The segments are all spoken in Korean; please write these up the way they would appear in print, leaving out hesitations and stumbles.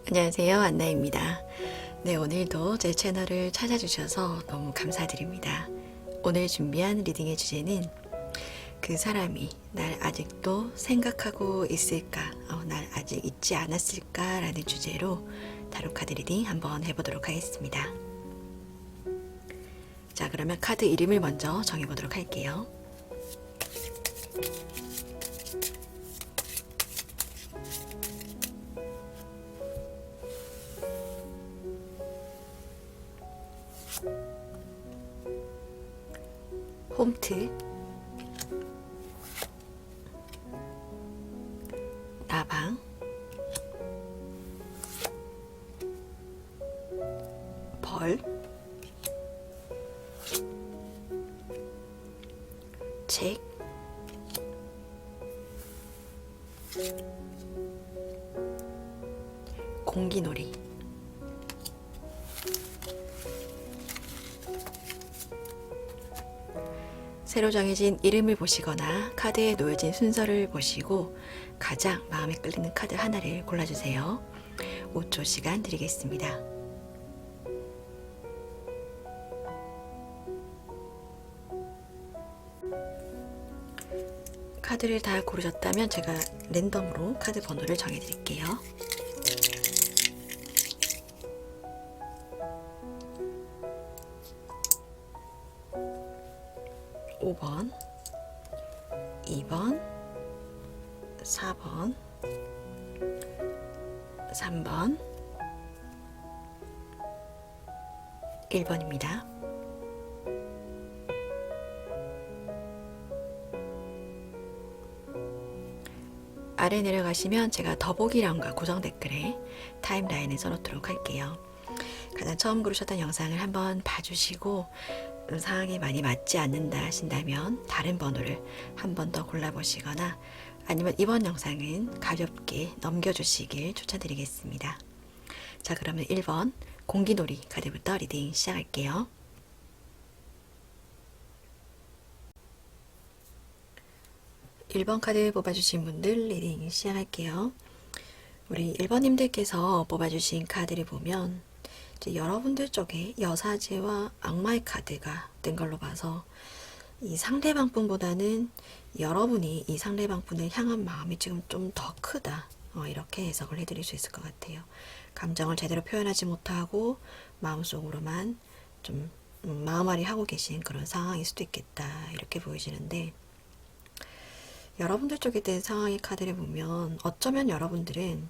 안녕하세요, 안나입니다. 네, 오늘도 제 채널을 찾아주셔서 너무 감사드립니다. 오늘 준비한 리딩의 주제는 그 사람이 날 아직도 생각하고 있을까, 날 아직 잊지 않았을까 라는 주제로 타로카드 리딩 한번 해보도록 하겠습니다. 자, 그러면 카드 이름을 먼저 정해보도록 할게요. 홈트, 나방, 벌, 책, 공기놀이. 새로 정해진 이름을 보시거나 카드에 놓여진 순서를 보시고 가장 마음에 끌리는 카드 하나를 골라주세요. 5초 시간 드리겠습니다. 카드를 다 고르셨다면 제가 랜덤으로 카드 번호를 정해드릴게요. 5번, 2번, 4번, 3번, 1번입니다. 아래 내려가시면 제가 더보기란과 고정 댓글에 타임라인에 써놓도록 할게요. 가장 처음 고르셨던 영상을 한번 봐주시고 상황에 많이 맞지 않는다 하신다면 다른 번호를 한 번 더 골라보시거나 아니면 이번 영상은 가볍게 넘겨주시길 추천드리겠습니다. 자, 그러면 1번 공기놀이 카드부터 리딩 시작할게요. (1번) 카드 뽑아주신 분들 리딩 시작할게요. 우리 1번님들께서 뽑아주신 카드를 보면 이제 여러분들 쪽에 여사제와 악마의 카드가 뜬 걸로 봐서 이 상대방 분보다는 여러분이 이 상대방 분을 향한 마음이 지금 좀 더 크다, 이렇게 해석을 해드릴 수 있을 것 같아요. 감정을 제대로 표현하지 못하고 마음속으로만 좀 마음앓이 하고 계신 그런 상황일 수도 있겠다, 이렇게 보여지는데, 여러분들 쪽에 된 상황의 카드를 보면 어쩌면 여러분들은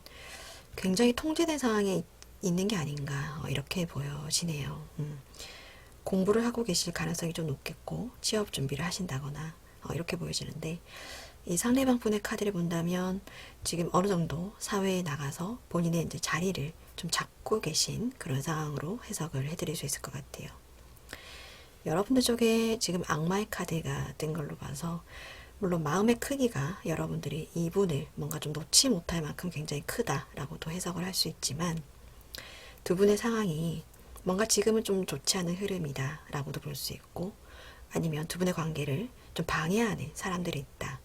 굉장히 통제된 상황에 있는 게 아닌가, 이렇게 보여지네요. 공부를 하고 계실 가능성이 좀 높겠고 취업 준비를 하신다거나 이렇게 보여지는데, 이 상대방 분의 카드를 본다면 지금 어느 정도 사회에 나가서 본인의 이제 자리를 좀 잡고 계신 그런 상황으로 해석을 해드릴 수 있을 것 같아요. 여러분들 쪽에 지금 악마의 카드가 뜬 걸로 봐서 물론 마음의 크기가 여러분들이 이분을 뭔가 좀 놓지 못할 만큼 굉장히 크다라고도 해석을 할 수 있지만, 두 분의 상황이 뭔가 지금은 좀 좋지 않은 흐름이다 라고도 볼 수 있고, 아니면 두 분의 관계를 좀 방해하는 사람들이 있다,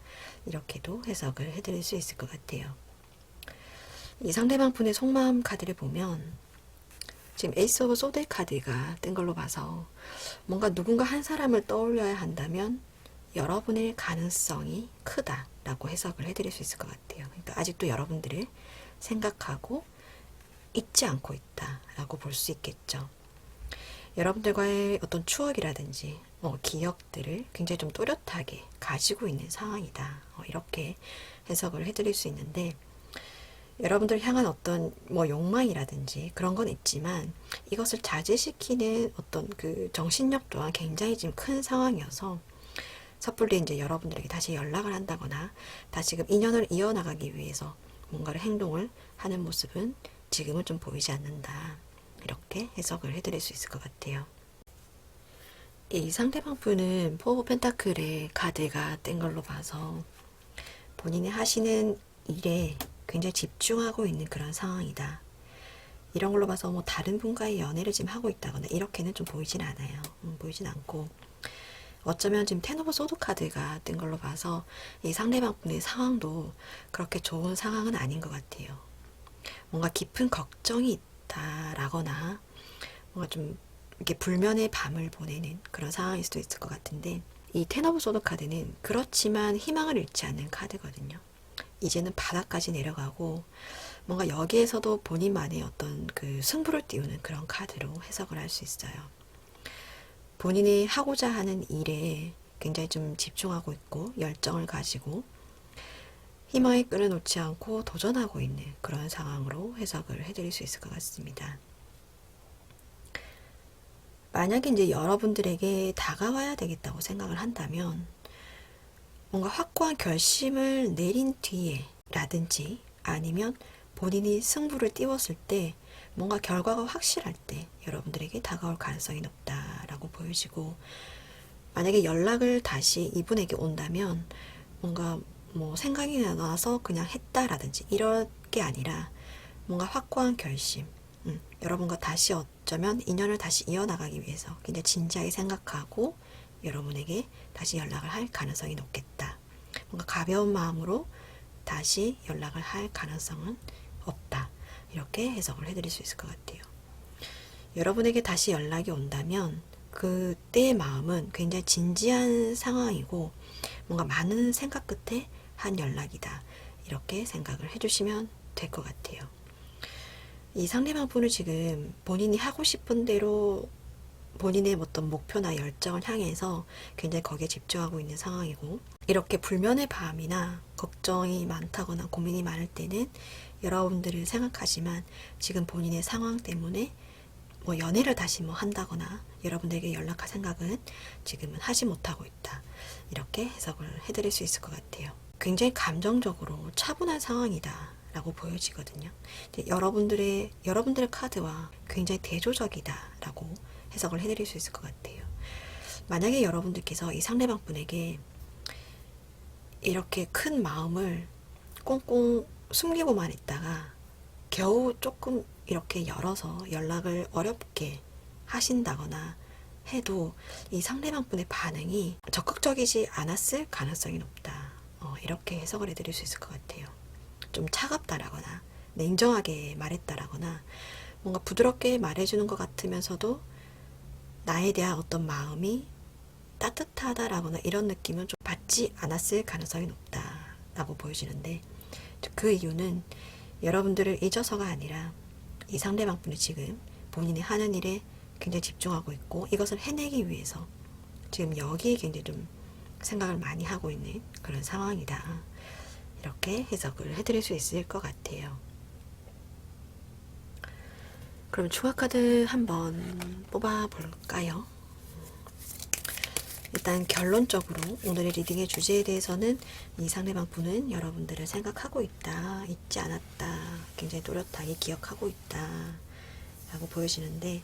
이렇게도 해석을 해드릴 수 있을 것 같아요. 이 상대방 분의 속마음 카드를 보면 지금 에이스 오브 소드 카드가 뜬 걸로 봐서 뭔가 누군가 한 사람을 떠올려야 한다면 여러분의 가능성이 크다라고 해석을 해드릴 수 있을 것 같아요. 그러니까 아직도 여러분들을 생각하고 잊지 않고 있다라고 볼 수 있겠죠. 여러분들과의 어떤 추억이라든지 기억들을 굉장히 좀 또렷하게 가지고 있는 상황이다, 이렇게 해석을 해드릴 수 있는데, 여러분들을 향한 어떤 욕망이라든지 그런 건 있지만 이것을 자제시키는 어떤 그 정신력 또한 굉장히 지금 큰 상황이어서 섣불리 이제 여러분들에게 다시 연락을 한다거나 다시금 인연을 이어나가기 위해서 뭔가를 행동을 하는 모습은 지금은 좀 보이지 않는다, 이렇게 해석을 해드릴 수 있을 것 같아요. 이 상대방 분은 포 오브 펜타클의 카드가 뗀 걸로 봐서 본인이 하시는 일에 굉장히 집중하고 있는 그런 상황이다. 이런 걸로 봐서 뭐 다른 분과의 연애를 지금 하고 있다거나 이렇게는 좀 보이진 않아요. 보이진 않고, 어쩌면 지금 텐 오브 소드 카드가 뜬 걸로 봐서 이 상대방 분의 상황도 그렇게 좋은 상황은 아닌 것 같아요. 뭔가 깊은 걱정이 있다라거나 뭔가 좀 이렇게 불면의 밤을 보내는 그런 상황일 수도 있을 것 같은데, 이 텐 오브 소드 카드는 그렇지만 희망을 잃지 않는 카드거든요. 이제는 바닥까지 내려가고 뭔가 여기에서도 본인만의 어떤 그 승부를 띄우는 그런 카드로 해석을 할 수 있어요. 본인이 하고자 하는 일에 굉장히 좀 집중하고 있고 열정을 가지고 희망에 끊어놓지 않고 도전하고 있는 그런 상황으로 해석을 해드릴 수 있을 것 같습니다. 만약에 이제 여러분들에게 다가와야 되겠다고 생각을 한다면 뭔가 확고한 결심을 내린 뒤에 라든지 아니면 본인이 승부를 띄웠을 때 뭔가 결과가 확실할 때 여러분들에게 다가올 가능성이 높다라고 보여지고, 만약에 연락을 다시 이분에게 온다면 뭔가 뭐 생각이 나서 그냥 했다라든지 이럴 게 아니라 뭔가 확고한 결심, 여러분과 다시 어쩌면 인연을 다시 이어나가기 위해서 굉장히 진지하게 생각하고 여러분에게 다시 연락을 할 가능성이 높겠다. 뭔가 가벼운 마음으로 다시 연락을 할 가능성은 없다. 이렇게 해석을 해드릴 수 있을 것 같아요. 여러분에게 다시 연락이 온다면 그때의 마음은 굉장히 진지한 상황이고 뭔가 많은 생각 끝에 한 연락이다. 이렇게 생각을 해주시면 될 것 같아요. 이 상대방 분을 지금 본인이 하고 싶은 대로 본인의 어떤 목표나 열정을 향해서 굉장히 거기에 집중하고 있는 상황이고, 이렇게 불면의 밤이나 걱정이 많다거나 고민이 많을 때는 여러분들을 생각하지만 지금 본인의 상황 때문에 뭐 연애를 다시 뭐 한다거나 여러분들에게 연락할 생각은 지금은 하지 못하고 있다. 이렇게 해석을 해드릴 수 있을 것 같아요. 굉장히 감정적으로 차분한 상황이다 라고 보여지거든요. 여러분들의 카드와 굉장히 대조적이다 라고 해석을 해드릴 수 있을 것 같아요. 만약에 여러분들께서 이 상대방 분에게 이렇게 큰 마음을 꽁꽁 숨기고만 있다가 겨우 조금 이렇게 열어서 연락을 어렵게 하신다거나 해도 이 상대방 분의 반응이 적극적이지 않았을 가능성이 높다. 이렇게 해석을 해드릴 수 있을 것 같아요. 좀 차갑다라거나 냉정하게 말했다라거나 뭔가 부드럽게 말해주는 것 같으면서도 나에 대한 어떤 마음이 따뜻하다라거나 이런 느낌은 좀 받지 않았을 가능성이 높다라고 보여지는데, 그 이유는 여러분들을 잊어서가 아니라 이 상대방 분이 지금 본인이 하는 일에 굉장히 집중하고 있고 이것을 해내기 위해서 지금 여기에 굉장히 좀 생각을 많이 하고 있는 그런 상황이다. 이렇게 해석을 해드릴 수 있을 것 같아요. 그럼 추가 카드 한번 뽑아 볼까요? 일단 결론적으로 오늘의 리딩의 주제에 대해서는 이 상대방 분은 여러분들을 생각하고 있다, 잊지 않았다, 굉장히 또렷하게 기억하고 있다 라고 보여지는데,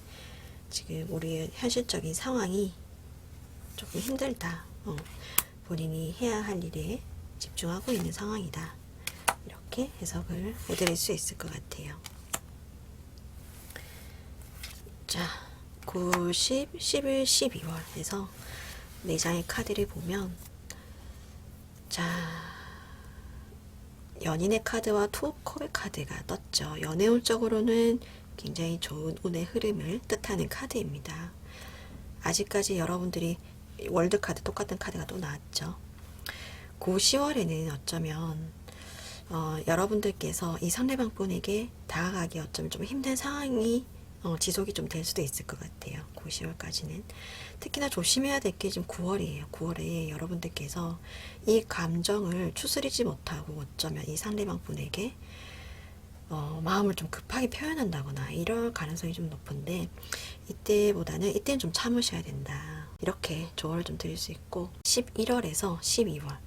지금 우리의 현실적인 상황이 조금 힘들다, 본인이 해야 할 일에 집중하고 있는 상황이다, 이렇게 해석을 해드릴 수 있을 것 같아요. 자, 9, 10, 11, 12월 해서 4장의 카드를 보면, 자, 연인의 카드와 투 오브 컵의 카드가 떴죠. 연애운적으로는 굉장히 좋은 운의 흐름을 뜻하는 카드입니다. 아직까지 여러분들이 월드카드 똑같은 카드가 또 나왔죠. 9, 10월에는 어쩌면 여러분들께서 이 상대방 분에게 다가가기 어쩌면 좀 힘든 상황이 지속이 좀 될 수도 있을 것 같아요. 9, 10월까지는. 특히나 조심해야 될 게 지금 9월이에요. 9월에 여러분들께서 이 감정을 추스리지 못하고 어쩌면 이 상대방 분에게 마음을 좀 급하게 표현한다거나 이럴 가능성이 좀 높은데, 이때는 좀 참으셔야 된다. 이렇게 조언을 좀 드릴 수 있고, 11월에서 12월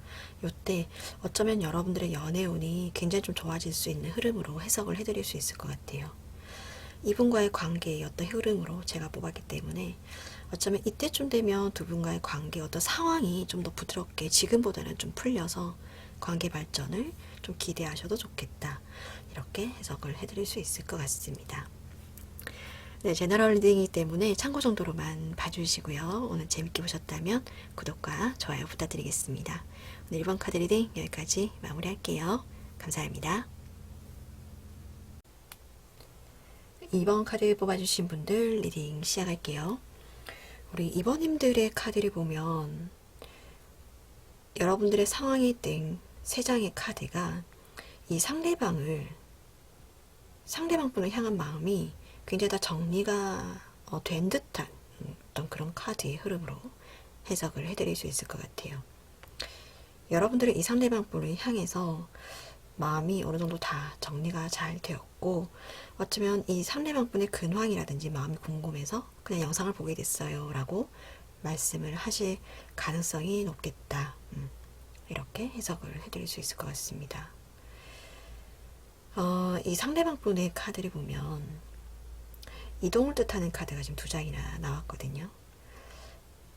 요때 어쩌면 여러분들의 연애운이 굉장히 좀 좋아질 수 있는 흐름으로 해석을 해드릴 수 있을 것 같아요. 이분과의 관계의 어떤 흐름으로 제가 뽑았기 때문에 어쩌면 이때쯤 되면 두 분과의 관계 어떤 상황이 좀 더 부드럽게 지금보다는 좀 풀려서 관계 발전을 좀 기대하셔도 좋겠다. 이렇게 해석을 해드릴 수 있을 것 같습니다. 네, 제너럴 리딩이기 때문에 참고 정도로만 봐주시고요. 오늘 재밌게 보셨다면 구독과 좋아요 부탁드리겠습니다. 오늘 1번 카드 리딩 여기까지 마무리할게요. 감사합니다. 2번 카드 뽑아주신 분들 리딩 시작할게요. 우리 2번님들의 카드를 보면 여러분들의 상황이 땡 3장의 카드가 이 상대방분을 향한 마음이 굉장히 다 정리가 된 듯한 어떤 그런 카드의 흐름으로 해석을 해드릴 수 있을 것 같아요. 여러분들은 이 상대방분을 향해서 마음이 어느 정도 다 정리가 잘 되었고, 어쩌면 이 상대방분의 근황이라든지 마음이 궁금해서 그냥 영상을 보게 됐어요 라고 말씀을 하실 가능성이 높겠다. 이렇게 해석을 해드릴 수 있을 것 같습니다. 이 상대방분의 카드를 보면 이동을 뜻하는 카드가 지금 2장이나 나왔거든요.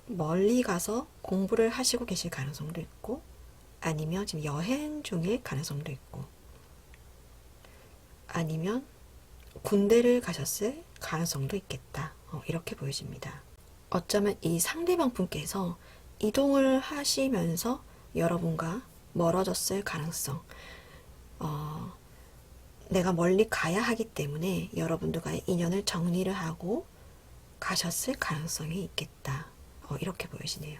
멀리 가서 공부를 하시고 계실 가능성도 있고, 아니면 지금 여행 중일 가능성도 있고, 아니면 군대를 가셨을 가능성도 있겠다. 이렇게 보여집니다. 어쩌면 이 상대방 분께서 이동을 하시면서 여러분과 멀어졌을 가능성, 내가 멀리 가야 하기 때문에 여러분들과의 인연을 정리를 하고 가셨을 가능성이 있겠다. 이렇게 보여지네요.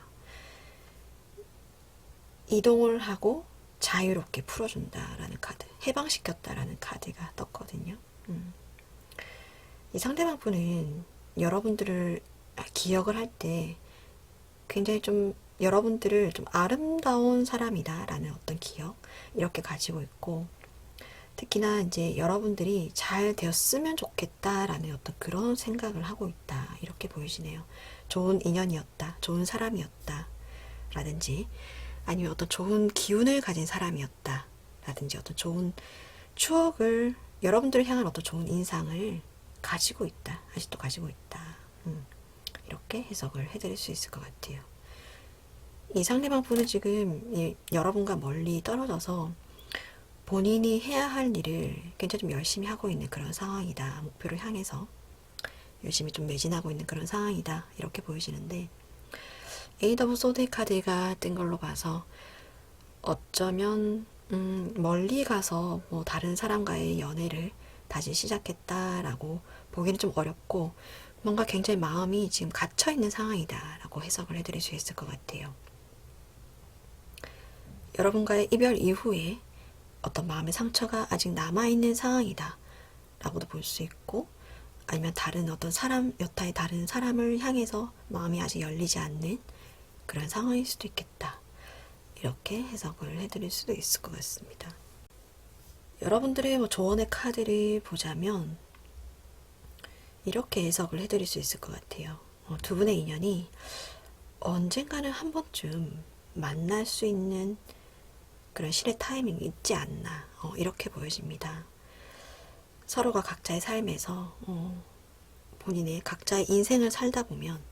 이동을 하고 자유롭게 풀어준다라는 카드, 해방시켰다라는 카드가 떴거든요. 이 상대방 분은 여러분들을 기억을 할 때 굉장히 좀 여러분들을 좀 아름다운 사람이다 라는 어떤 기억 이렇게 가지고 있고, 특히나 이제 여러분들이 잘 되었으면 좋겠다라는 어떤 그런 생각을 하고 있다 이렇게 보이시네요. 좋은 인연이었다, 좋은 사람이었다 라든지, 아니면 어떤 좋은 기운을 가진 사람이었다 라든지, 어떤 좋은 추억을, 여러분들을 향한 어떤 좋은 인상을 가지고 있다, 아직도 가지고 있다. 이렇게 해석을 해드릴 수 있을 것 같아요. 이 상대방 분은 지금 여러분과 멀리 떨어져서 본인이 해야 할 일을 굉장히 좀 열심히 하고 있는 그런 상황이다. 목표를 향해서 열심히 좀 매진하고 있는 그런 상황이다. 이렇게 보여지는데, 에이드 오브 소드 카드가 뜬 걸로 봐서 어쩌면 멀리 가서 뭐 다른 사람과의 연애를 다시 시작했다라고 보기는 좀 어렵고, 뭔가 굉장히 마음이 지금 갇혀있는 상황이다 라고 해석을 해드릴 수 있을 것 같아요. 여러분과의 이별 이후에 어떤 마음의 상처가 아직 남아있는 상황이다 라고도 볼 수 있고, 아니면 다른 어떤 사람, 여타의 다른 사람을 향해서 마음이 아직 열리지 않는 그런 상황일 수도 있겠다. 이렇게 해석을 해드릴 수도 있을 것 같습니다. 여러분들의 뭐 조언의 카드를 보자면 이렇게 해석을 해드릴 수 있을 것 같아요. 두 분의 인연이 언젠가는 한 번쯤 만날 수 있는 그런 실의 타이밍이 있지 않나, 이렇게 보여집니다. 서로가 각자의 삶에서 본인의 각자의 인생을 살다 보면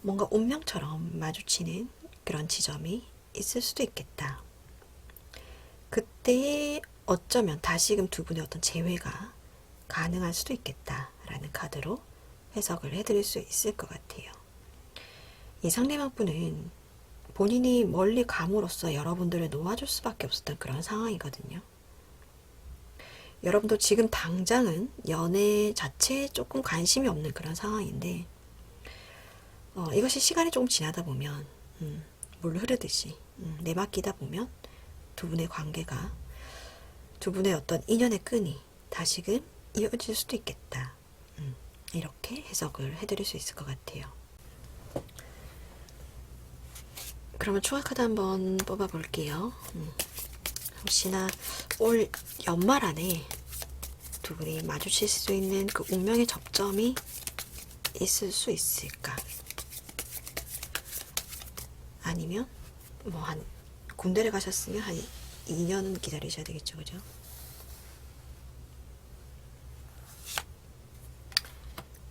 뭔가 운명처럼 마주치는 그런 지점이 있을 수도 있겠다. 그때에 어쩌면 다시금 두 분의 어떤 재회가 가능할 수도 있겠다라는 카드로 해석을 해드릴 수 있을 것 같아요. 이 상대방 분은 본인이 멀리 감으로써 여러분들을 놓아줄 수밖에 없었던 그런 상황이거든요. 여러분도 지금 당장은 연애 자체에 조금 관심이 없는 그런 상황인데, 이것이 시간이 조금 지나다 보면 물 흐르듯이 내맡기다 보면 두 분의 관계가, 두 분의 어떤 인연의 끈이 다시금 이어질 수도 있겠다. 이렇게 해석을 해드릴 수 있을 것 같아요. 그러면 추가 카드 한번 뽑아 볼게요. 혹시나 올 연말 안에 두 분이 마주칠 수 있는 그 운명의 접점이 있을 수 있을까? 아니면 뭐 한 군대를 가셨으면 한 2년은 기다리셔야 되겠죠, 그죠?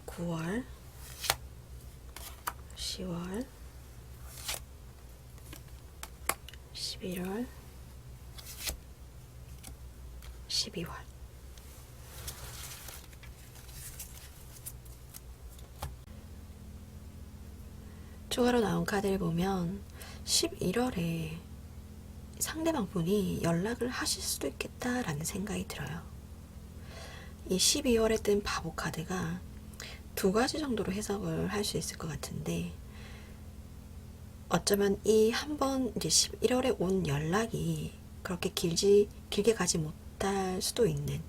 9월, 10월, 11월, 12월. 추가로 나온 카드를 보면 11월에 상대방 분이 연락을 하실 수도 있겠다라는 생각이 들어요. 이 12월에 뜬 바보 카드가 두 가지 정도로 해석을 할 수 있을 것 같은데, 어쩌면 이 한 번 이제 11월에 온 연락이 그렇게 길게 가지 못할 수도 있는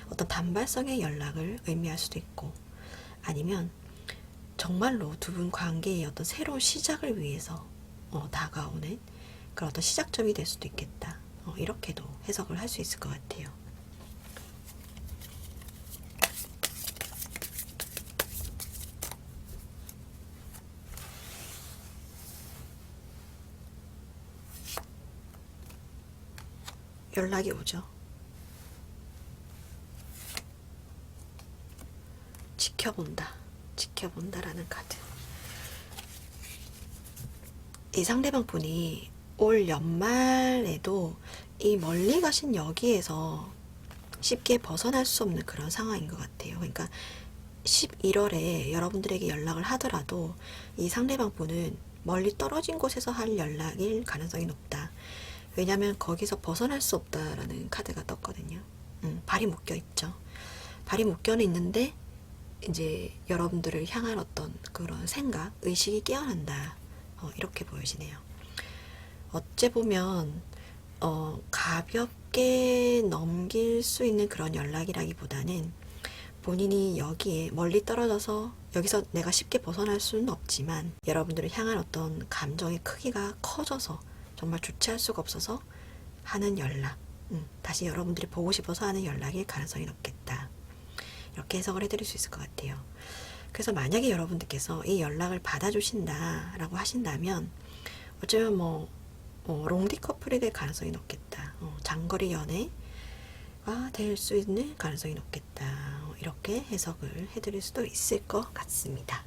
어떤 단발성의 연락을 의미할 수도 있고, 아니면 정말로 두 분 관계의 어떤 새로운 시작을 위해서 다가오는 그런 어떤 시작점이 될 수도 있겠다. 이렇게도 해석을 할 수 있을 것 같아요. 연락이 오죠. 지켜본다라는 카드. 이 상대방 분이 올 연말에도 이 멀리 가신 여기에서 쉽게 벗어날 수 없는 그런 상황인 것 같아요. 그러니까 11월에 여러분들에게 연락을 하더라도 이 상대방 분은 멀리 떨어진 곳에서 할 연락일 가능성이 높다. 왜냐면 거기서 벗어날 수 없다라는 카드가 떴거든요. 발이 묶여 있죠. 발이 묶여는 있는데 이제 여러분들을 향한 어떤 그런 생각, 의식이 깨어난다. 이렇게 보여지네요. 어째 보면 가볍게 넘길 수 있는 그런 연락이라기보다는 본인이 여기에 멀리 떨어져서 여기서 내가 쉽게 벗어날 수는 없지만 여러분들을 향한 어떤 감정의 크기가 커져서 정말 주체할 수가 없어서 하는 연락, 다시 여러분들이 보고 싶어서 하는 연락일 가능성이 높겠다. 이렇게 해석을 해드릴 수 있을 것 같아요. 그래서 만약에 여러분들께서 이 연락을 받아주신다라고 하신다면 어쩌면 롱디 커플이 될 가능성이 높겠다. 장거리 연애가 될 수 있는 가능성이 높겠다. 이렇게 해석을 해드릴 수도 있을 것 같습니다.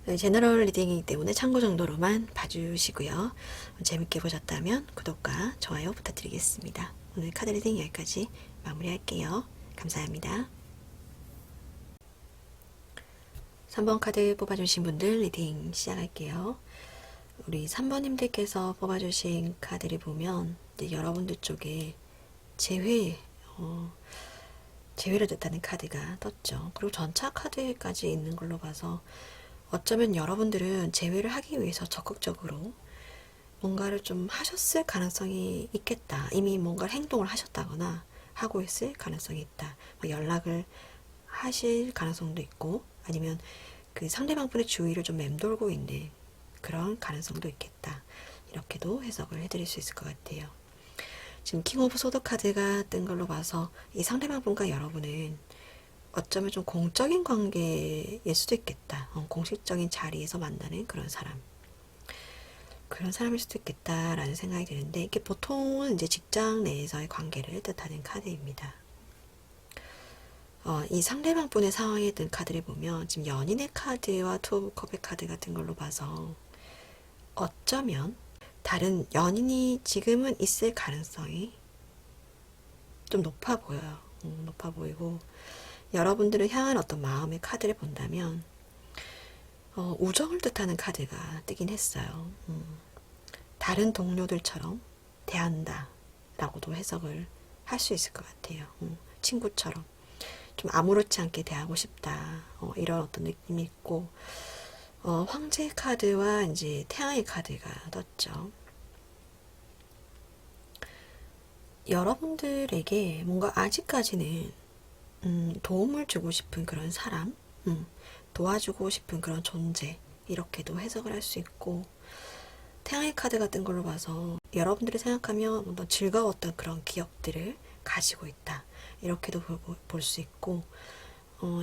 네, 제너럴 리딩이기 때문에 참고 정도로만 봐주시고요. 재밌게 보셨다면 구독과 좋아요 부탁드리겠습니다. 오늘 카드 리딩 여기까지 마무리할게요. 감사합니다. 3번 카드 뽑아주신 분들 리딩 시작할게요. 우리 3번님들께서 뽑아주신 카드를 보면 이제 여러분들 쪽에 재회를 뜻하는 카드가 떴죠. 그리고 전차 카드까지 있는 걸로 봐서 어쩌면 여러분들은 재회를 하기 위해서 적극적으로 뭔가를 좀 하셨을 가능성이 있겠다. 이미 뭔가를 행동을 하셨다거나 하고 있을 가능성이 있다. 연락을 하실 가능성도 있고 아니면 그 상대방 분의 주위를 좀 맴돌고 있는 그런 가능성도 있겠다. 이렇게도 해석을 해드릴 수 있을 것 같아요. 지금 킹 오브 소드 카드가 뜬 걸로 봐서 이 상대방 분과 여러분은 어쩌면 좀 공적인 관계일 수도 있겠다. 공식적인 자리에서 만나는 그런 사람일 수도 있겠다라는 생각이 드는데, 이게 보통은 이제 직장 내에서의 관계를 뜻하는 카드입니다. 이 상대방 분의 상황에 든 카드를 보면 지금 연인의 카드와 투 오브 컵의 카드 같은 걸로 봐서 어쩌면 다른 연인이 지금은 있을 가능성이 좀 높아 보여요. 높아 보이고, 여러분들을 향한 어떤 마음의 카드를 본다면 우정을 뜻하는 카드가 뜨긴 했어요. 다른 동료들처럼 대한다 라고도 해석을 할 수 있을 것 같아요. 친구처럼 좀 아무렇지 않게 대하고 싶다, 이런 어떤 느낌이 있고, 황제 카드와 이제 태양의 카드가 떴죠. 여러분들에게 뭔가 아직까지는 도움을 주고 싶은 그런 사람, 도와주고 싶은 그런 존재, 이렇게도 해석을 할 수 있고, 태양의 카드 같은 걸로 봐서 여러분들이 생각하면 어떤 즐거웠던 그런 기억들을 가지고 있다, 이렇게도 볼 수 있고,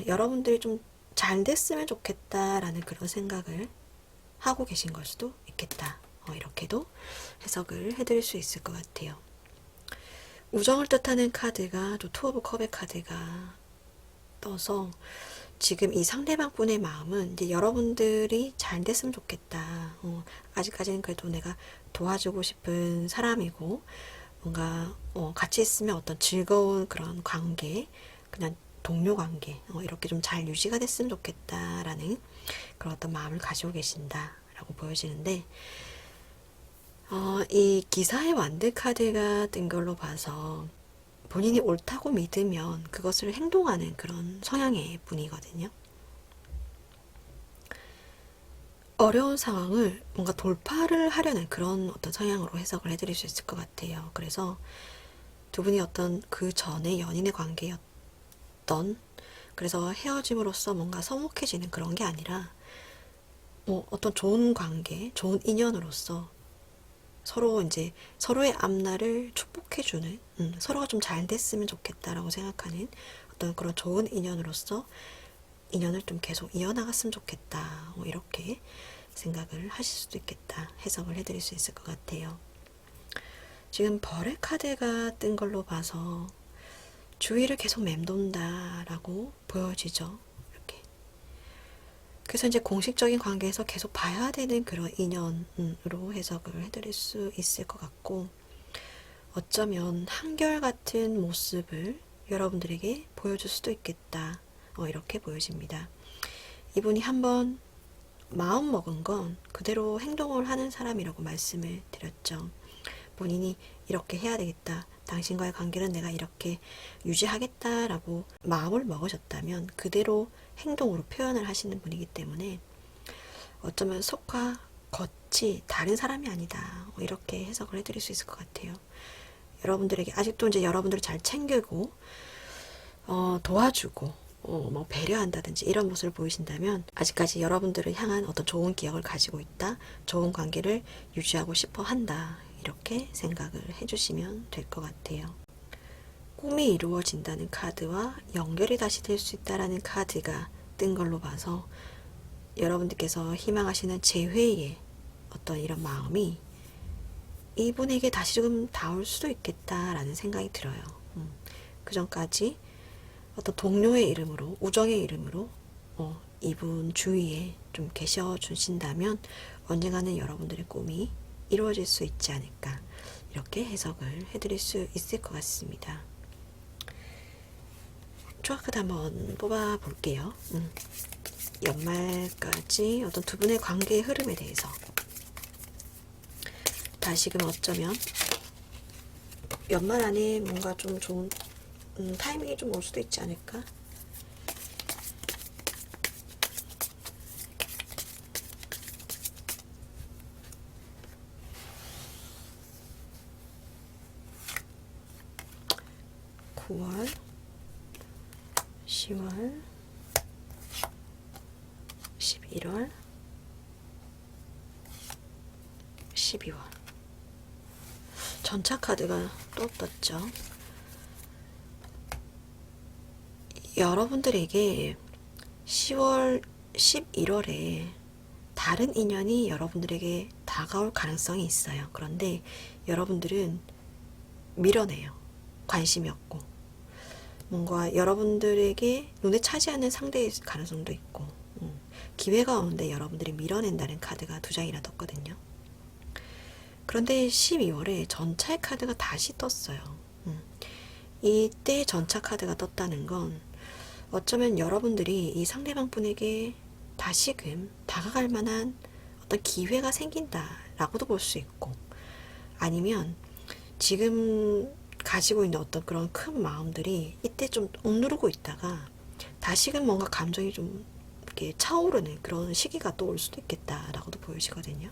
여러분들이 좀 잘 됐으면 좋겠다라는 그런 생각을 하고 계신 걸 수도 있겠다. 이렇게도 해석을 해드릴 수 있을 것 같아요. 우정을 뜻하는 카드가 또 투 오브 컵의 카드가 떠서 지금 이 상대방 분의 마음은 이제 여러분들이 잘 됐으면 좋겠다. 아직까지는 그래도 내가 도와주고 싶은 사람이고, 뭔가 같이 있으면 어떤 즐거운 그런 관계, 그냥 동료 관계 이렇게 좀 잘 유지가 됐으면 좋겠다라는 그런 어떤 마음을 가지고 계신다라고 보여지는데 이 기사의 완드 카드가 뜬 걸로 봐서 본인이 옳다고 믿으면 그것을 행동하는 그런 성향의 분이거든요. 어려운 상황을 뭔가 돌파를 하려는 그런 어떤 성향으로 해석을 해드릴 수 있을 것 같아요. 그래서 두 분이 어떤 그 전에 연인의 관계였던, 그래서 헤어짐으로써 뭔가 서먹해지는 그런 게 아니라 뭐 어떤 좋은 관계, 좋은 인연으로서 서로 이제 서로의 앞날을 축복해주는, 서로가 좀 잘 됐으면 좋겠다라고 생각하는 어떤 그런 좋은 인연으로서 인연을 좀 계속 이어나갔으면 좋겠다, 뭐 이렇게 생각을 하실 수도 있겠다, 해석을 해드릴 수 있을 것 같아요. 지금 벌의 카드가 뜬 걸로 봐서 주위를 계속 맴돈다라고 보여지죠. 이렇게. 그래서 이제 공식적인 관계에서 계속 봐야 되는 그런 인연으로 해석을 해드릴 수 있을 것 같고, 어쩌면 한결같은 모습을 여러분들에게 보여줄 수도 있겠다, 이렇게 보여집니다. 이분이 한번 마음 먹은 건 그대로 행동을 하는 사람이라고 말씀을 드렸죠. 본인이 이렇게 해야 되겠다, 당신과의 관계는 내가 이렇게 유지하겠다라고 마음을 먹으셨다면 그대로 행동으로 표현을 하시는 분이기 때문에 어쩌면 속과 겉이 다른 사람이 아니다, 이렇게 해석을 해드릴 수 있을 것 같아요. 여러분들에게 아직도 이제 여러분들을 잘 챙기고 도와주고 뭐 배려한다든지 이런 모습을 보이신다면 아직까지 여러분들을 향한 어떤 좋은 기억을 가지고 있다, 좋은 관계를 유지하고 싶어 한다, 이렇게 생각을 해주시면 될 것 같아요. 꿈이 이루어진다는 카드와 연결이 다시 될 수 있다라는 카드가 뜬 걸로 봐서 여러분들께서 희망하시는 재회의 어떤 이런 마음이 이분에게 다시금 닿을 수도 있겠다라는 생각이 들어요. 그 전까지 어떤 동료의 이름으로, 우정의 이름으로 이분 주위에 좀 계셔 주신다면 언젠가는 여러분들의 꿈이 이루어질 수 있지 않을까, 이렇게 해석을 해드릴 수 있을 것 같습니다. 조합카드 한번 뽑아 볼게요. 연말까지 어떤 두 분의 관계의 흐름에 대해서 다시금 어쩌면 연말 안에 뭔가 좀 좋은 타이밍이 좀 올 수도 있지 않을까? (9월) (10월) (11월) (12월) 전차 카드가 또 떴죠. 여러분들에게 10월, 11월에 다른 인연이 여러분들에게 다가올 가능성이 있어요. 그런데 여러분들은 밀어내요. 관심이 없고. 뭔가 여러분들에게 눈에 차지하는 상대일 가능성도 있고, 기회가 오는데 여러분들이 밀어낸다는 카드가 두 장이나 떴거든요. 그런데 12월에 전차의 카드가 다시 떴어요. 이때 전차 카드가 떴다는 건 어쩌면 여러분들이 이 상대방 분에게 다시금 다가갈 만한 어떤 기회가 생긴다라고도 볼 수 있고, 아니면 지금 가지고 있는 어떤 그런 큰 마음들이 이때 좀 억누르고 있다가 다시금 뭔가 감정이 좀 이렇게 차오르는 그런 시기가 또 올 수도 있겠다라고도 보여지거든요.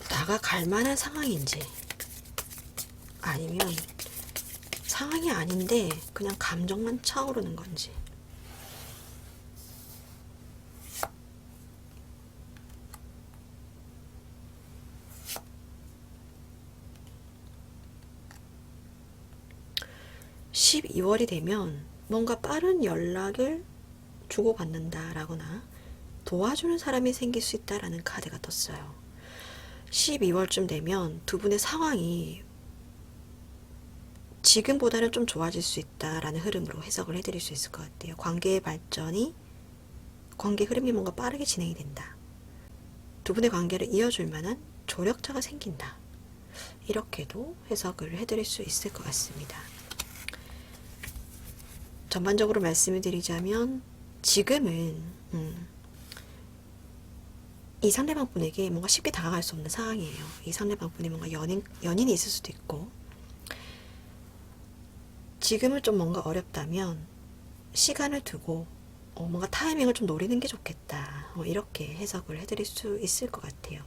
다가갈 만한 상황인지, 아니면 상황이 아닌데 그냥 감정만 차오르는 건지. (12월이) 되면 뭔가 빠른 연락을 주고받는다라거나 도와주는 사람이 생길 수 있다라는 카드가 떴어요. 12월쯤 되면 두 분의 상황이 지금보다는 좀 좋아질 수 있다라는 흐름으로 해석을 해드릴 수 있을 것 같아요. 관계의 발전이, 관계 흐름이 뭔가 빠르게 진행이 된다. 두 분의 관계를 이어줄 만한 조력자가 생긴다. 이렇게도 해석을 해드릴 수 있을 것 같습니다. 전반적으로 말씀을 드리자면 지금은 이 상대방분에게 뭔가 쉽게 다가갈 수 없는 상황이에요. 이 상대방분이 뭔가 연인이 있을 수도 있고, 지금은 좀 뭔가 어렵다면 시간을 두고 뭔가 타이밍을 좀 노리는 게 좋겠다. 이렇게 해석을 해드릴 수 있을 것 같아요.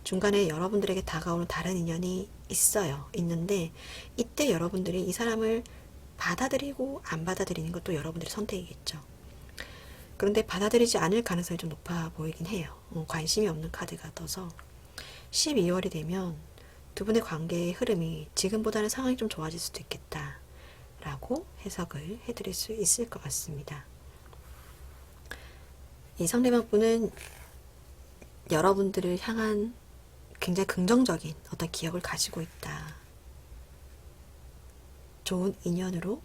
중간에 여러분들에게 다가오는 다른 인연이 있는데 이때 여러분들이 이 사람을 받아들이고 안 받아들이는 것도 여러분들의 선택이겠죠. 그런데 받아들이지 않을 가능성이 좀 높아 보이긴 해요. 관심이 없는 카드가 떠서 12월이 되면 두 분의 관계의 흐름이 지금보다는 상황이 좀 좋아질 수도 있겠다 라고 해석을 해드릴 수 있을 것 같습니다. 이 상대방 분은 여러분들을 향한 굉장히 긍정적인 어떤 기억을 가지고 있다. 좋은 인연으로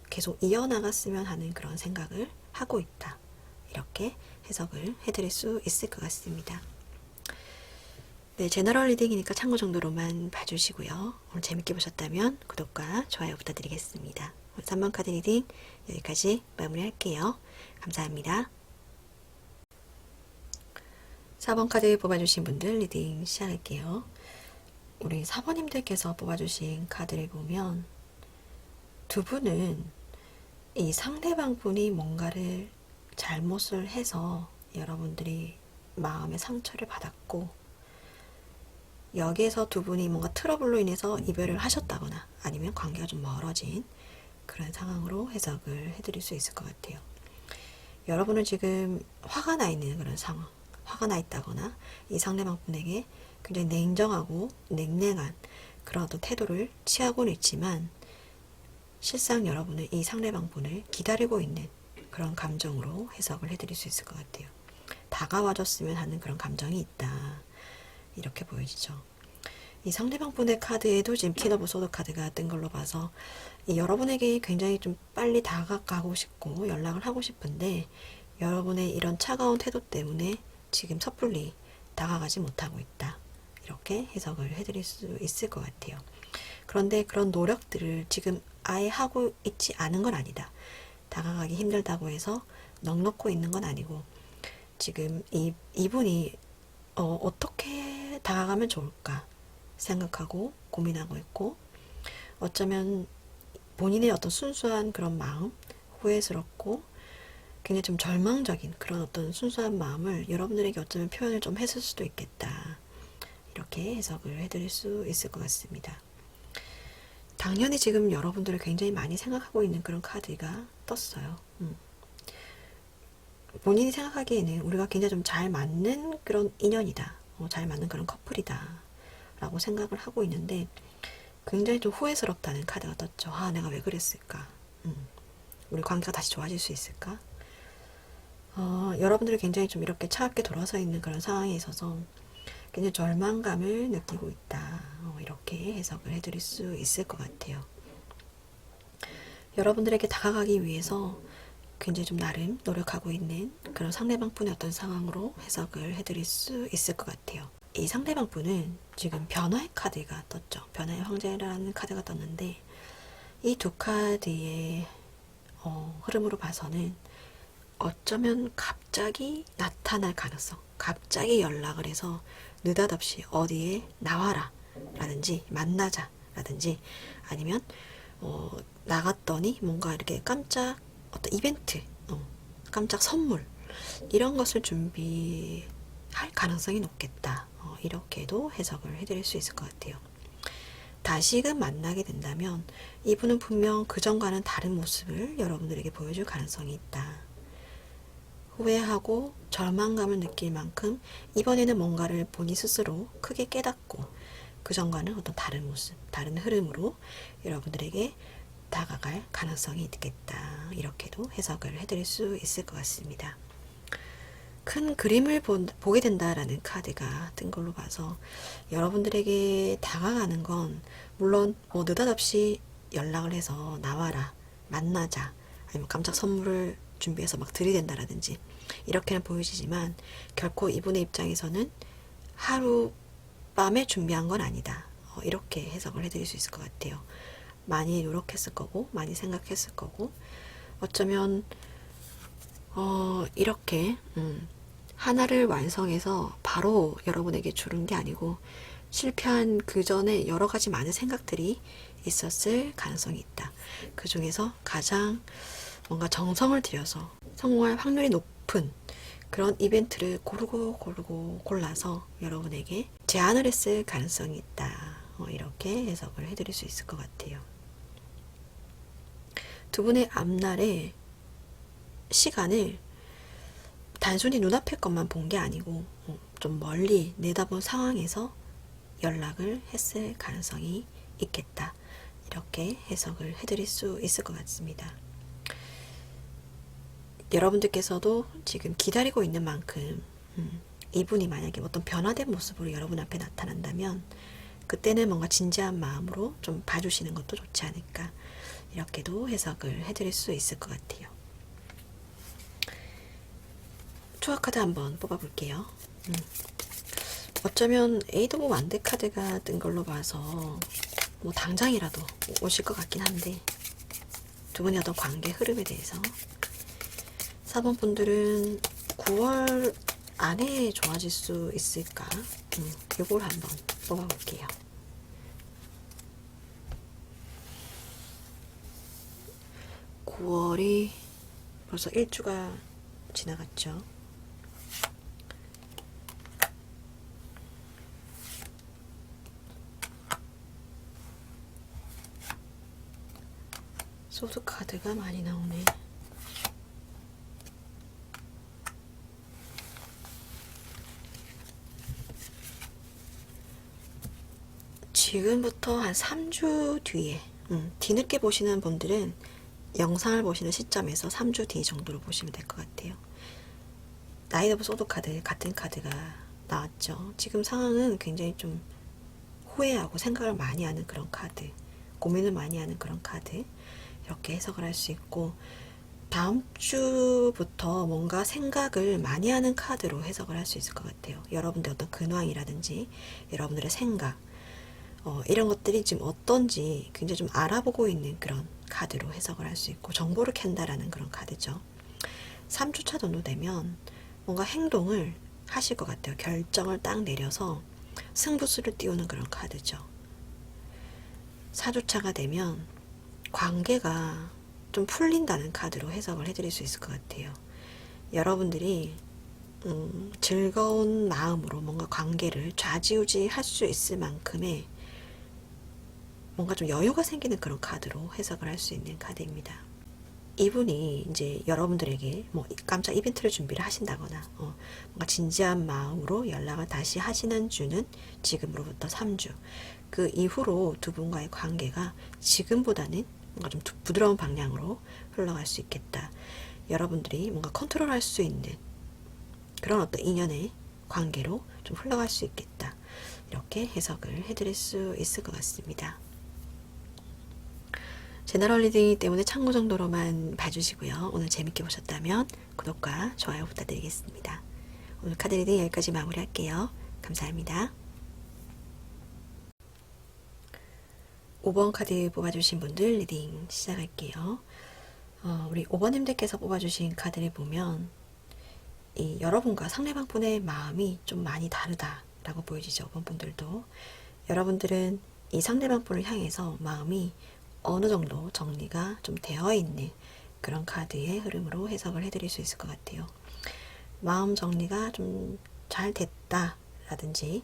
계속 이어나갔으면 하는 그런 생각을 하고 있다. 이렇게 해석을 해드릴 수 있을 것 같습니다. 네, 제너럴 리딩이니까 참고 정도로만 봐주시고요. 오늘 재밌게 보셨다면 구독과 좋아요 부탁드리겠습니다. 3번 카드 리딩 여기까지 마무리할게요. 감사합니다. 4번 카드 뽑아주신 분들 리딩 시작할게요. 우리 4번님들께서 뽑아주신 카드를 보면 두 분은 이 상대방 분이 뭔가를 잘못을 해서 여러분들이 마음의 상처를 받았고, 여기에서 두 분이 뭔가 트러블로 인해서 이별을 하셨다거나 아니면 관계가 좀 멀어진 그런 상황으로 해석을 해드릴 수 있을 것 같아요. 여러분은 지금 화가 나 있는 그런 상황, 화가 나 있다거나 이 상대방 분에게 굉장히 냉정하고 냉랭한 그런 어떤 태도를 취하고는 있지만 실상 여러분은 이 상대방 분을 기다리고 있는 그런 감정으로 해석을 해드릴 수 있을 것 같아요. 다가와줬으면 하는 그런 감정이 있다. 이렇게 보여지죠. 이 상대방 분의 카드에도 지금 퀸 오브 소드 카드가 뜬 걸로 봐서 여러분에게 굉장히 좀 빨리 다가가고 싶고 연락을 하고 싶은데 여러분의 이런 차가운 태도 때문에 지금 섣불리 다가가지 못하고 있다. 이렇게 해석을 해드릴 수 있을 것 같아요. 그런데 그런 노력들을 지금 아예 하고 있지 않은 건 아니다. 다가가기 힘들다고 해서 넋놓고 있는 건 아니고 지금 이분이 어떻게 다가가면 좋을까 생각하고 고민하고 있고, 어쩌면 본인의 어떤 순수한 그런 마음, 후회스럽고 굉장히 좀 절망적인 그런 어떤 순수한 마음을 여러분들에게 어쩌면 표현을 좀 했을 수도 있겠다. 이렇게 해석을 해드릴 수 있을 것 같습니다. 당연히 지금 여러분들을 굉장히 많이 생각하고 있는 그런 카드가 떴어요. 본인이 생각하기에는 우리가 굉장히 좀 잘 맞는 그런 인연이다. 잘 맞는 그런 커플이다. 라고 생각을 하고 있는데 굉장히 좀 후회스럽다는 카드가 떴죠. 아, 내가 왜 그랬을까? 우리 관계가 다시 좋아질 수 있을까? 여러분들이 굉장히 좀 이렇게 차갑게 돌아서 있는 그런 상황에 있어서 굉장히 절망감을 느끼고 있다. 이렇게 해석을 해드릴 수 있을 것 같아요. 여러분들에게 다가가기 위해서 굉장히 좀 나름 노력하고 있는 그런 상대방 분의 어떤 상황으로 해석을 해드릴 수 있을 것 같아요. 이 상대방 분은 지금 변화의 카드가 떴죠. 변화의 황제라는 카드가 떴는데 이 두 카드의 흐름으로 봐서는 어쩌면 갑자기 나타날 가능성, 갑자기 연락을 해서 느닷없이 어디에 나와라 라든지 만나자 라든지 아니면 나갔더니 뭔가 이렇게 깜짝 어떤 이벤트, 깜짝 선물 이런 것을 준비할 가능성이 높겠다. 이렇게도 해석을 해드릴 수 있을 것 같아요. 다시금 만나게 된다면 이분은 분명 그전과는 다른 모습을 여러분들에게 보여줄 가능성이 있다. 후회하고 절망감을 느낄 만큼 이번에는 뭔가를 본인 스스로 크게 깨닫고 그전과는 어떤 다른 모습, 다른 흐름으로 여러분들에게 다가갈 가능성이 있겠다. 이렇게도 해석을 해드릴 수 있을 것 같습니다. 큰 그림을 보게 된다라는 카드가 뜬 걸로 봐서 여러분들에게 다가가는 건 물론 느닷없이 연락을 해서 나와라, 만나자, 아니면 깜짝 선물을 준비해서 막 들이댄다라든지 이렇게는 보여지지만 결코 이분의 입장에서는 하루 어젯밤에 준비한 건 아니다. 이렇게 해석을 해드릴 수 있을 것 같아요. 많이 노력했을 거고, 많이 생각했을 거고, 어쩌면 이렇게 하나를 완성해서 바로 여러분에게 주는 게 아니고 실패한 그 전에 여러 가지 많은 생각들이 있었을 가능성이 있다. 그 중에서 가장 뭔가 정성을 들여서 성공할 확률이 높은 그런 이벤트를 고르고 골라서 여러분에게 제안을 했을 가능성이 있다. 이렇게 해석을 해드릴 수 있을 것 같아요. 두 분의 앞날의 시간을 단순히 눈앞의 것만 본 게 아니고 좀 멀리 내다본 상황에서 연락을 했을 가능성이 있겠다. 이렇게 해석을 해드릴 수 있을 것 같습니다. 여러분들께서도 지금 기다리고 있는 만큼 이분이 만약에 어떤 변화된 모습으로 여러분 앞에 나타난다면 그때는 뭔가 진지한 마음으로 좀 봐주시는 것도 좋지 않을까, 이렇게도 해석을 해드릴 수 있을 것 같아요. 초아 카드 한번 뽑아볼게요. 어쩌면 에이드 오브 완드 카드가 뜬 걸로 봐서 뭐 당장이라도 오실 것 같긴 한데, 두 분의 어떤 관계 흐름에 대해서 4번 분들은 9월 안에 좋아질 수 있을까? 이걸 한번 뽑아볼게요. (9월이) 벌써 1주가 지나갔죠. 소드 카드가 많이 나오네. 지금부터 한 3주 뒤에, 뒤늦게 보시는 분들은 영상을 보시는 시점에서 3주 뒤 정도로 보시면 될 것 같아요. 나이트 오브 소드 카드, 같은 카드가 나왔죠. 지금 상황은 굉장히 좀 후회하고 생각을 많이 하는 그런 카드, 고민을 많이 하는 그런 카드, 이렇게 해석을 할 수 있고, 다음 주부터 뭔가 생각을 많이 하는 카드로 해석을 할 수 있을 것 같아요. 여러분들 어떤 근황이라든지 여러분들의 생각, 이런 것들이 지금 어떤지 굉장히 좀 알아보고 있는 그런 카드로 해석을 할 수 있고, 정보를 캔다라는 그런 카드죠. 3주차 정도 되면 뭔가 행동을 하실 것 같아요. 결정을 딱 내려서 승부수를 띄우는 그런 카드죠. 4주차가 되면 관계가 좀 풀린다는 카드로 해석을 해드릴 수 있을 것 같아요. 여러분들이 즐거운 마음으로 뭔가 관계를 좌지우지 할 수 있을 만큼의 뭔가 좀 여유가 생기는 그런 카드로 해석을 할 수 있는 카드입니다. 이분이 이제 여러분들에게 뭐 깜짝 이벤트를 준비를 하신다거나 뭔가 진지한 마음으로 연락을 다시 하시는 주는 지금으로부터 3주, 그 이후로 두 분과의 관계가 지금보다는 뭔가 좀 부드러운 방향으로 흘러갈 수 있겠다. 여러분들이 뭔가 컨트롤할 수 있는 그런 어떤 인연의 관계로 좀 흘러갈 수 있겠다. 이렇게 해석을 해드릴 수 있을 것 같습니다. 제너럴 리딩이기 때문에 참고 정도로만 봐주시고요. 오늘 재밌게 보셨다면 구독과 좋아요 부탁드리겠습니다. 오늘 카드 리딩 여기까지 마무리할게요. 감사합니다. 5번 카드 뽑아주신 분들 리딩 시작할게요. 우리 5번님들께서 뽑아주신 카드를 보면 이 여러분과 상대방 분의 마음이 좀 많이 다르다라고 보여지죠. 5번 분들도. 여러분들은 이 상대방 분을 향해서 마음이 어느 정도 정리가 좀 되어 있는 그런 카드의 흐름으로 해석을 해드릴 수 있을 것 같아요. 마음 정리가 좀 잘 됐다 라든지,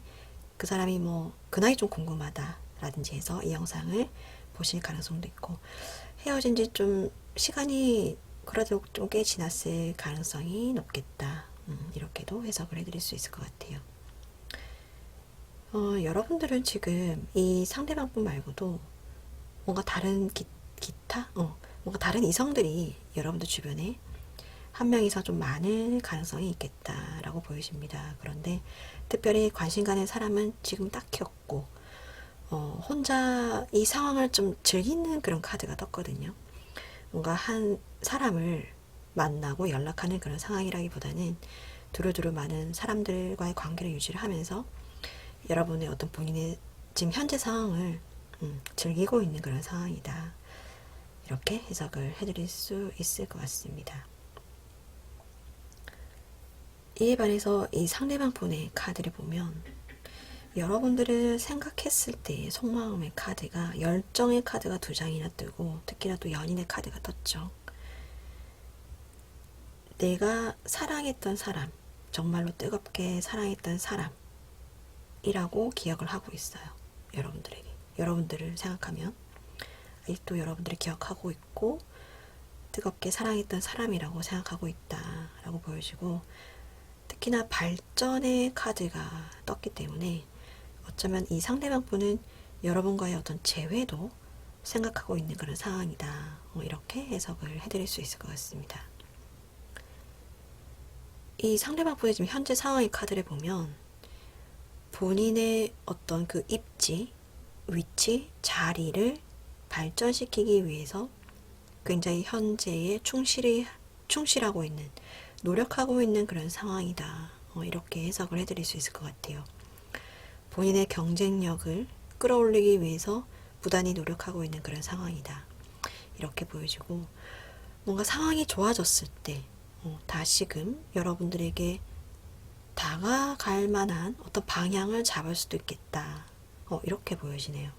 그 사람이 뭐 근황이 좀 궁금하다 라든지 해서 이 영상을 보실 가능성도 있고, 헤어진 지 좀 시간이 그래도 좀 꽤 지났을 가능성이 높겠다. 이렇게도 해석을 해드릴 수 있을 것 같아요. 여러분들은 지금 이 상대방 분 말고도 뭔가 다른 기타? 뭔가 다른 이성들이 여러분들 주변에 한 명 이상 좀 많을 가능성이 있겠다라고 보여집니다. 그런데 특별히 관심 가는 사람은 지금 딱히 없고, 혼자 이 상황을 좀 즐기는 그런 카드가 떴거든요. 뭔가 한 사람을 만나고 연락하는 그런 상황이라기보다는 두루두루 많은 사람들과의 관계를 유지를 하면서 여러분의 어떤 본인의 지금 현재 상황을 즐기고 있는 그런 상황이다. 이렇게 해석을 해드릴 수 있을 것 같습니다. 이에 반해서 이 상대방 분의 카드를 보면 여러분들을 생각했을 때 속마음의 카드가 열정의 카드가 2장이나 뜨고 특히나 또 연인의 카드가 떴죠. 내가 사랑했던 사람, 정말로 뜨겁게 사랑했던 사람이라고 기억을 하고 있어요. 여러분들에게. 여러분들을 생각하면 아직도 여러분들이 기억하고 있고 뜨겁게 사랑했던 사람이라고 생각하고 있다라고 보여지고, 특히나 발전의 카드가 떴기 때문에 어쩌면 이 상대방 분은 여러분과의 어떤 재회도 생각하고 있는 그런 상황이다. 이렇게 해석을 해드릴 수 있을 것 같습니다. 이 상대방 분의 지금 현재 상황의 카드를 보면 본인의 어떤 그 입지, 위치, 자리를 발전시키기 위해서 굉장히 현재에 충실하고 있는, 노력하고 있는 그런 상황이다. 이렇게 해석을 해드릴 수 있을 것 같아요. 본인의 경쟁력을 끌어올리기 위해서 부단히 노력하고 있는 그런 상황이다. 이렇게 보여지고, 뭔가 상황이 좋아졌을 때 다시금 여러분들에게 다가갈 만한 어떤 방향을 잡을 수도 있겠다. 이렇게 보여지네요.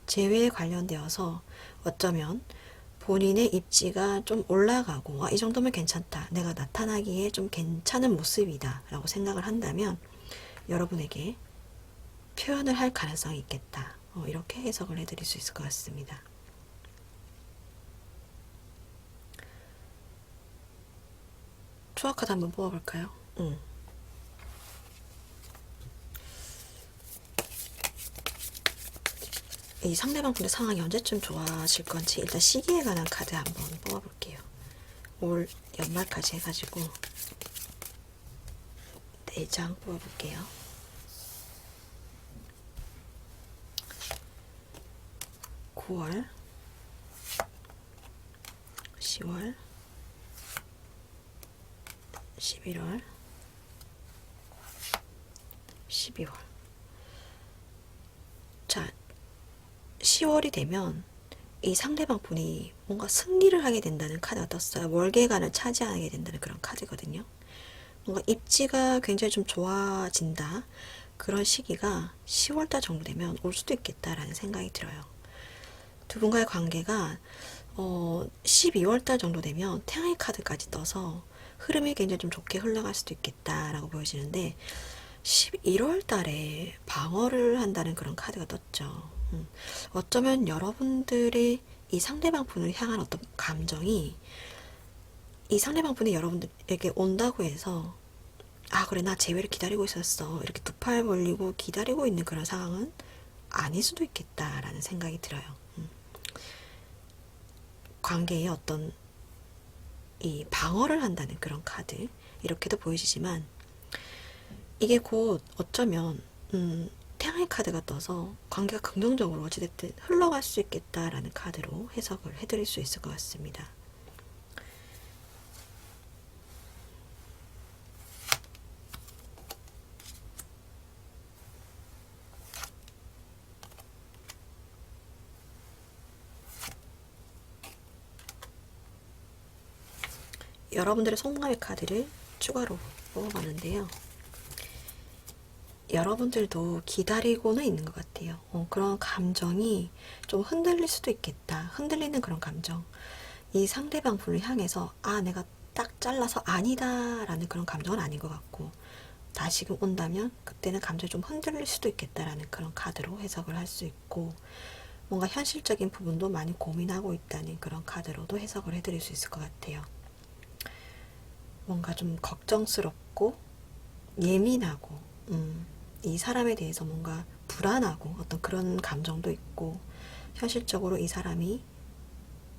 재회에 관련되어서 어쩌면 본인의 입지가 좀 올라가고, 이 정도면 괜찮다, 내가 나타나기에 좀 괜찮은 모습이다 라고 생각을 한다면 여러분에게 표현을 할 가능성이 있겠다. 이렇게 해석을 해드릴 수 있을 것 같습니다. 추억 카드 한번 뽑아볼까요? 이 상대방 분의 상황이 언제쯤 좋아질 건지 일단 시기에 관한 카드 한번 뽑아볼게요. 올 연말까지 해가지고 4장 뽑아볼게요. 9월, 10월, 11월, 12월. 자, 10월이 되면 이 상대방 분이 뭔가 승리를 하게 된다는 카드가 떴어요. 월계관을 차지하게 된다는 그런 카드거든요. 뭔가 입지가 굉장히 좀 좋아진다. 그런 시기가 10월달 정도 되면 올 수도 있겠다라는 생각이 들어요. 두 분과의 관계가 12월달 정도 되면 태양의 카드까지 떠서 흐름이 굉장히 좀 좋게 흘러갈 수도 있겠다라고 보여지는데, 11월 달에 방어를 한다는 그런 카드가 떴죠. 어쩌면 여러분들의 이 상대방 분을 향한 어떤 감정이 이 상대방 분이 여러분들에게 온다고 해서 그래, 나 재회를 기다리고 있었어, 이렇게 두 팔 벌리고 기다리고 있는 그런 상황은 아닐 수도 있겠다라는 생각이 들어요. 관계에 어떤 이 방어를 한다는 그런 카드, 이렇게도 보이시지만 이게 곧 어쩌면 태양의 카드가 떠서 관계가 긍정적으로 어찌됐든 흘러갈 수 있겠다라는 카드로 해석을 해드릴 수 있을 것 같습니다. 여러분들의 속마음의 카드를 추가로 뽑아봤는데요. 여러분들도 기다리고는 있는 것 같아요. 그런 감정이 좀 흔들릴 수도 있겠다. 흔들리는 그런 감정. 이 상대방 분을 향해서 내가 딱 잘라서 아니다 라는 그런 감정은 아닌 것 같고, 다시금 온다면 그때는 감정이 좀 흔들릴 수도 있겠다라는 그런 카드로 해석을 할 수 있고, 뭔가 현실적인 부분도 많이 고민하고 있다는 그런 카드로도 해석을 해드릴 수 있을 것 같아요. 뭔가 좀 걱정스럽고 예민하고 이 사람에 대해서 뭔가 불안하고 어떤 그런 감정도 있고, 현실적으로 이 사람이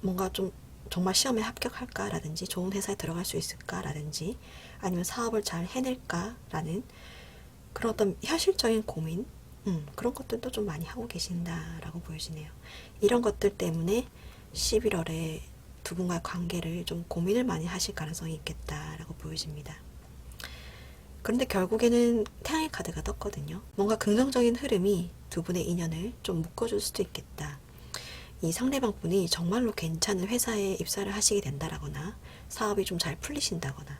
뭔가 좀 정말 시험에 합격할까라든지 좋은 회사에 들어갈 수 있을까라든지 아니면 사업을 잘 해낼까라는 그런 어떤 현실적인 고민, 그런 것들도 좀 많이 하고 계신다라고 보여지네요. 이런 것들 때문에 11월에 두 분과의 관계를 좀 고민을 많이 하실 가능성이 있겠다라고 보여집니다. 그런데 결국에는 태양의 카드가 떴거든요. 뭔가 긍정적인 흐름이 두 분의 인연을 좀 묶어줄 수도 있겠다. 이 상대방 분이 정말로 괜찮은 회사에 입사를 하시게 된다라거나 사업이 좀 잘 풀리신다거나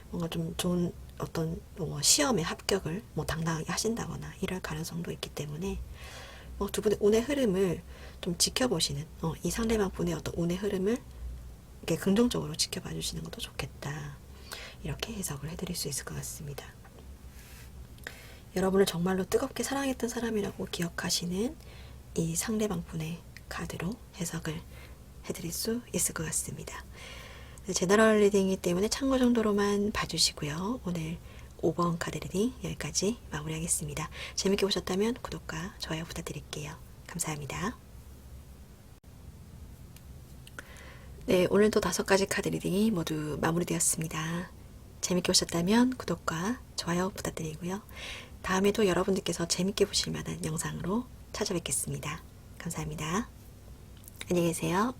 뭔가 좀 좋은 어떤 뭐 시험에 합격을 뭐 당당하게 하신다거나 이럴 가능성도 있기 때문에 두 분의 운의 흐름을 좀 지켜보시는 이 상대방 분의 어떤 운의 흐름을 이렇게 긍정적으로 지켜봐 주시는 것도 좋겠다. 이렇게 해석을 해드릴 수 있을 것 같습니다. 여러분을 정말로 뜨겁게 사랑했던 사람이라고 기억하시는 이 상대방 분의 카드로 해석을 해드릴 수 있을 것 같습니다. 제너럴 리딩이기 때문에 참고 정도로만 봐주시고요. 오늘 5번 카드 리딩 여기까지 마무리하겠습니다. 재밌게 보셨다면 구독과 좋아요 부탁드릴게요. 감사합니다. 네, 오늘도 5가지 카드 리딩이 모두 마무리되었습니다. 재밌게 보셨다면 구독과 좋아요 부탁드리고요. 다음에도 여러분들께서 재밌게 보실 만한 영상으로 찾아뵙겠습니다. 감사합니다. 안녕히 계세요.